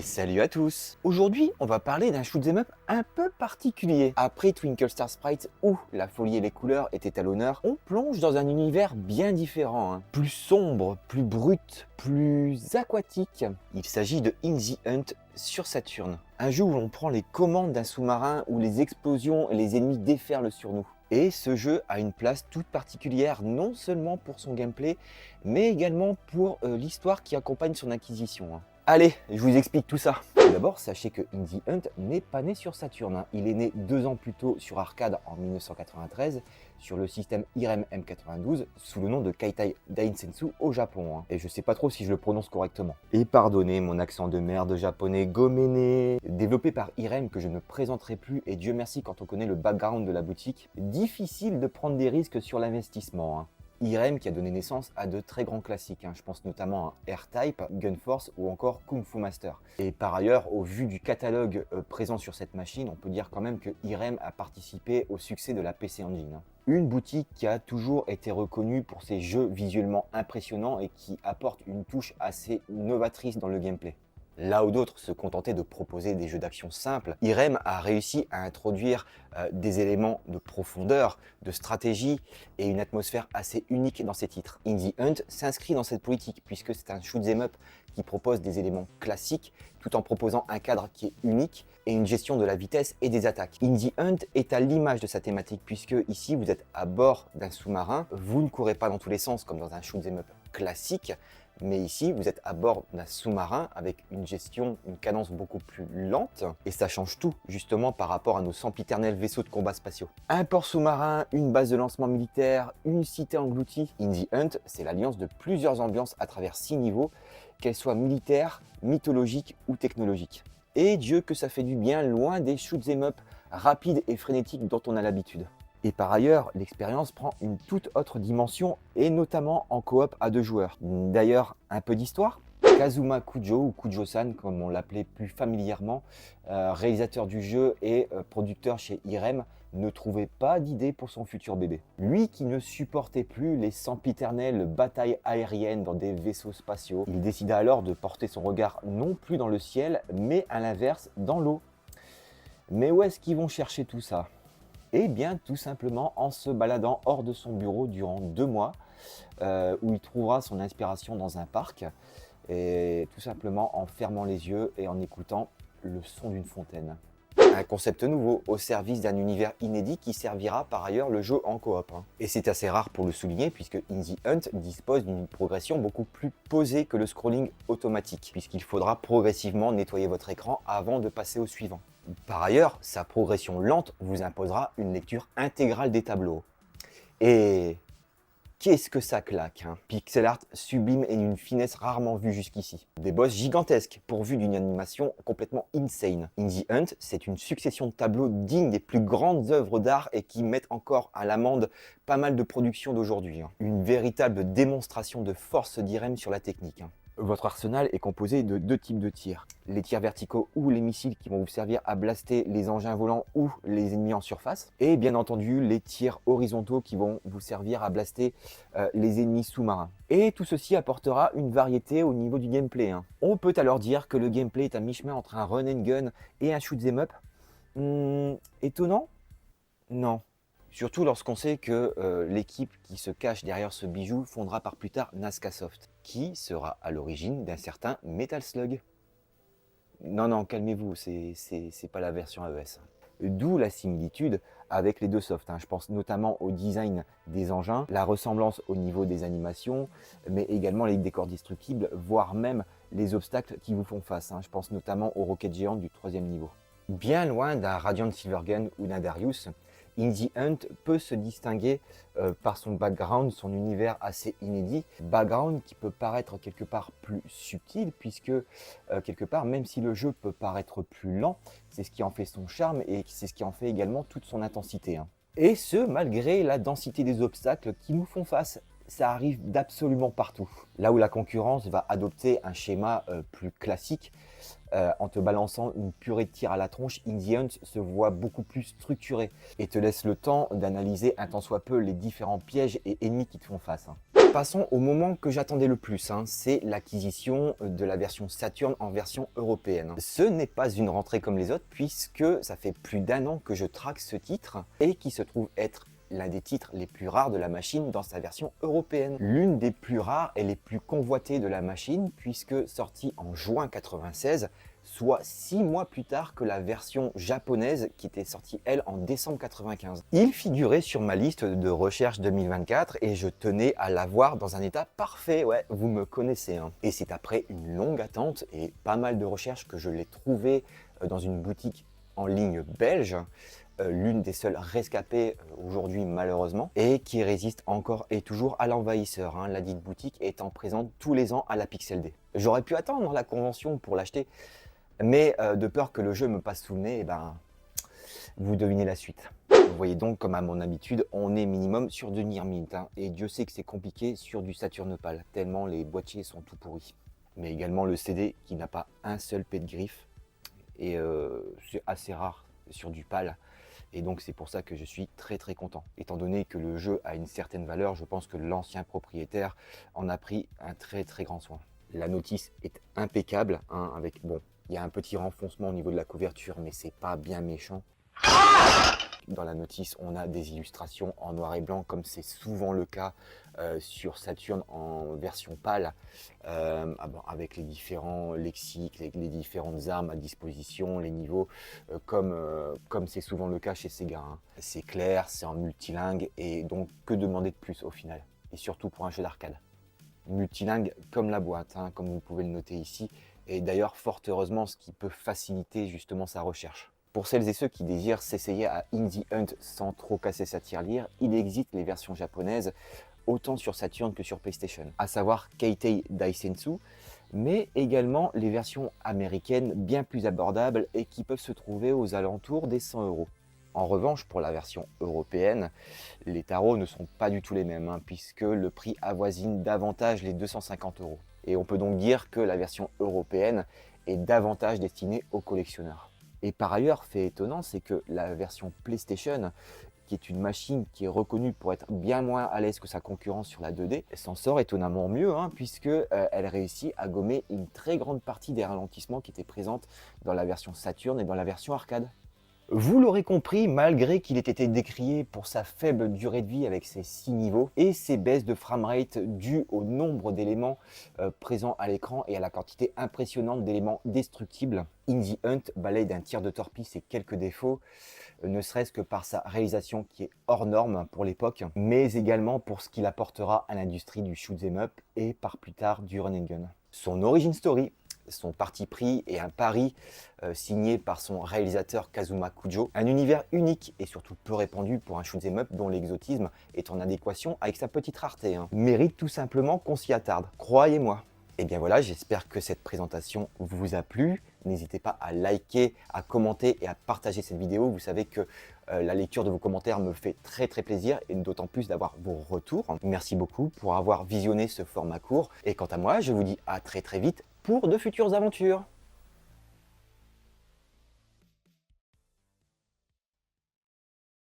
Salut à tous. Aujourd'hui, on va parler d'un shoot'em up un peu particulier. Après Twinkle Star Sprite, où la folie et les couleurs étaient à l'honneur, on plonge dans un univers bien différent, plus sombre, plus brut, plus aquatique. Il s'agit de In the Hunt sur Saturn, un jeu où l'on prend les commandes d'un sous-marin où les explosions et les ennemis déferlent sur nous. Et ce jeu a une place toute particulière, non seulement pour son gameplay, mais également pour l'histoire qui accompagne son acquisition. Allez, je vous explique tout ça. Tout d'abord, sachez que In the Hunt n'est pas né sur Saturn. Il est né 2 ans plus tôt sur arcade en 1993 sur le système Irem M92 sous le nom de Keitai Daisensu au Japon. Et je sais pas trop si je le prononce correctement. Et pardonnez mon accent de merde japonais goméné. Développé par Irem que je ne présenterai plus, et Dieu merci quand on connaît le background de la boutique, difficile de prendre des risques sur l'investissement. Irem qui a donné naissance à de très grands classiques, je pense notamment à R-Type, Gunforce ou encore Kung Fu Master. Et par ailleurs, au vu du catalogue présent sur cette machine, on peut dire quand même que Irem a participé au succès de la PC Engine. Une boutique qui a toujours été reconnue pour ses jeux visuellement impressionnants et qui apporte une touche assez novatrice dans le gameplay. Là où d'autres se contentaient de proposer des jeux d'action simples, Irem a réussi à introduire des éléments de profondeur, de stratégie et une atmosphère assez unique dans ses titres. In the Hunt s'inscrit dans cette politique puisque c'est un shoot'em up qui propose des éléments classiques tout en proposant un cadre qui est unique et une gestion de la vitesse et des attaques. In the Hunt est à l'image de sa thématique puisque ici vous êtes à bord d'un sous-marin, vous ne courez pas dans tous les sens comme dans un shoot'em up classique, mais ici, vous êtes à bord d'un sous-marin avec une gestion, une cadence beaucoup plus lente. Et ça change tout, justement, par rapport à nos sempiternels vaisseaux de combat spatiaux. Un port sous-marin, une base de lancement militaire, une cité engloutie. In the Hunt, c'est l'alliance de plusieurs ambiances à travers 6 niveaux, qu'elles soient militaires, mythologiques ou technologiques. Et Dieu que ça fait du bien, loin des shoot'em up rapides et frénétiques dont on a l'habitude. Et par ailleurs, l'expérience prend une toute autre dimension, et notamment en coop à 2 joueurs. D'ailleurs, un peu d'histoire. Kazuma Kujo, ou Kujo-san comme on l'appelait plus familièrement, réalisateur du jeu et producteur chez Irem, ne trouvait pas d'idée pour son futur bébé. Lui qui ne supportait plus les sempiternelles batailles aériennes dans des vaisseaux spatiaux, il décida alors de porter son regard non plus dans le ciel, mais à l'inverse, dans l'eau. Mais où est-ce qu'ils vont chercher tout ça ? Eh bien, tout simplement en se baladant hors de son bureau durant 2 mois, où il trouvera son inspiration dans un parc, et tout simplement en fermant les yeux et en écoutant le son d'une fontaine. Un concept nouveau au service d'un univers inédit qui servira par ailleurs le jeu en coop. Et c'est assez rare pour le souligner puisque In the Hunt dispose d'une progression beaucoup plus posée que le scrolling automatique, puisqu'il faudra progressivement nettoyer votre écran avant de passer au suivant. Par ailleurs, sa progression lente vous imposera une lecture intégrale des tableaux. Et qu'est-ce que ça claque, Pixel art sublime et d'une finesse rarement vue jusqu'ici. Des boss gigantesques, pourvus d'une animation complètement insane. In the Hunt, c'est une succession de tableaux dignes des plus grandes œuvres d'art et qui mettent encore à l'amende pas mal de productions d'aujourd'hui. Une véritable démonstration de force d'Irem sur la technique. Votre arsenal est composé de 2 types de tirs. Les tirs verticaux ou les missiles qui vont vous servir à blaster les engins volants ou les ennemis en surface. Et bien entendu, les tirs horizontaux qui vont vous servir à blaster les ennemis sous-marins. Et tout ceci apportera une variété au niveau du gameplay. On peut alors dire que le gameplay est à mi-chemin entre un run and gun et un shoot'em up. Étonnant ? Non. Surtout lorsqu'on sait que l'équipe qui se cache derrière ce bijou fondera par plus tard Nazca Soft, qui sera à l'origine d'un certain Metal Slug. Non, calmez-vous, c'est pas la version AES. D'où la similitude avec les 2 softs. Je pense notamment au design des engins, la ressemblance au niveau des animations, mais également les décors destructibles, voire même les obstacles qui vous font face. Je pense notamment aux roquettes géantes du 3e niveau. Bien loin d'un Radiant Silvergun ou d'un Darius, In the Hunt peut se distinguer par son background, son univers assez inédit. Background qui peut paraître quelque part plus subtil puisque quelque part, même si le jeu peut paraître plus lent, c'est ce qui en fait son charme et c'est ce qui en fait également toute son intensité. Et ce, malgré la densité des obstacles qui nous font face. Ça arrive d'absolument partout. Là où la concurrence va adopter un schéma plus classique, en te balançant une purée de tirs à la tronche, In the Hunt se voit beaucoup plus structuré et te laisse le temps d'analyser un tant soit peu les différents pièges et ennemis qui te font face. Passons au moment que j'attendais le plus, hein, c'est l'acquisition de la version Saturn en version européenne. Ce n'est pas une rentrée comme les autres puisque ça fait plus d'1 an que je traque ce titre et qui se trouve être l'un des titres les plus rares de la machine dans sa version européenne. L'une des plus rares et les plus convoitées de la machine puisque sortie en juin 96, soit 6 mois plus tard que la version japonaise qui était sortie elle en décembre 95. Il figurait sur ma liste de recherche 2024 et je tenais à l'avoir dans un état parfait, ouais, vous me connaissez. Hein. Et c'est après une longue attente et pas mal de recherches que je l'ai trouvé dans une boutique en ligne belge, l'une des seules rescapées aujourd'hui malheureusement, et qui résiste encore et toujours à l'envahisseur, hein, la dite boutique étant présente tous les ans à la Pixel Day. J'aurais pu attendre la convention pour l'acheter, mais de peur que le jeu me passe sous le nez, vous devinez la suite. Vous voyez donc, comme à mon habitude, on est minimum sur du Nier Mint, hein, et Dieu sait que c'est compliqué sur du Saturn PAL, tellement les boîtiers sont tout pourris. Mais également le CD qui n'a pas un seul pet de griffe, et c'est assez rare sur du PAL. Et donc c'est pour ça que je suis très content. Étant donné que le jeu a une certaine valeur, je pense que l'ancien propriétaire en a pris un très grand soin. La notice est impeccable, hein, avec, bon, il y a un petit renfoncement au niveau de la couverture, mais c'est pas bien méchant. Dans la notice, on a des illustrations en noir et blanc, comme c'est souvent le cas sur Saturn en version PAL, avec les différents lexiques, les différentes armes à disposition, les niveaux, comme c'est souvent le cas chez Sega. Hein. C'est clair, c'est en multilingue, et donc que demander de plus au final, et surtout pour un jeu d'arcade. Multilingue comme la boîte, hein, comme vous pouvez le noter ici, et d'ailleurs fort heureusement, ce qui peut faciliter justement sa recherche. Pour celles et ceux qui désirent s'essayer à Indie Hunt sans trop casser sa tirelire, il existe les versions japonaises autant sur Saturn que sur PlayStation, à savoir Keitei Daisensu, mais également les versions américaines bien plus abordables et qui peuvent se trouver aux alentours des 100 €. En revanche, pour la version européenne, les tarots ne sont pas du tout les mêmes, hein, puisque le prix avoisine davantage les 250 €. Et on peut donc dire que la version européenne est davantage destinée aux collectionneurs. Et par ailleurs, fait étonnant, c'est que la version PlayStation, qui est une machine qui est reconnue pour être bien moins à l'aise que sa concurrence sur la 2D, s'en sort étonnamment mieux, hein, puisque elle réussit à gommer une très grande partie des ralentissements qui étaient présents dans la version Saturn et dans la version arcade. Vous l'aurez compris, malgré qu'il ait été décrié pour sa faible durée de vie avec ses 6 niveaux et ses baisses de framerate dues au nombre d'éléments présents à l'écran et à la quantité impressionnante d'éléments destructibles, Indie Hunt balaye d'un tir de torpille ses quelques défauts, ne serait-ce que par sa réalisation qui est hors norme pour l'époque, mais également pour ce qu'il apportera à l'industrie du shoot'em up et par plus tard du run and gun. Son origin story, son parti pris et un pari signé par son réalisateur Kazuma Kujo. Un univers unique et surtout peu répandu pour un shoot'em up dont l'exotisme est en adéquation avec sa petite rareté. Hein. Mérite tout simplement qu'on s'y attarde, croyez-moi. Et bien voilà, j'espère que cette présentation vous a plu. N'hésitez pas à liker, à commenter et à partager cette vidéo. Vous savez que la lecture de vos commentaires me fait très plaisir et d'autant plus d'avoir vos retours. Merci beaucoup pour avoir visionné ce format court. Et quant à moi, je vous dis à très vite pour de futures aventures.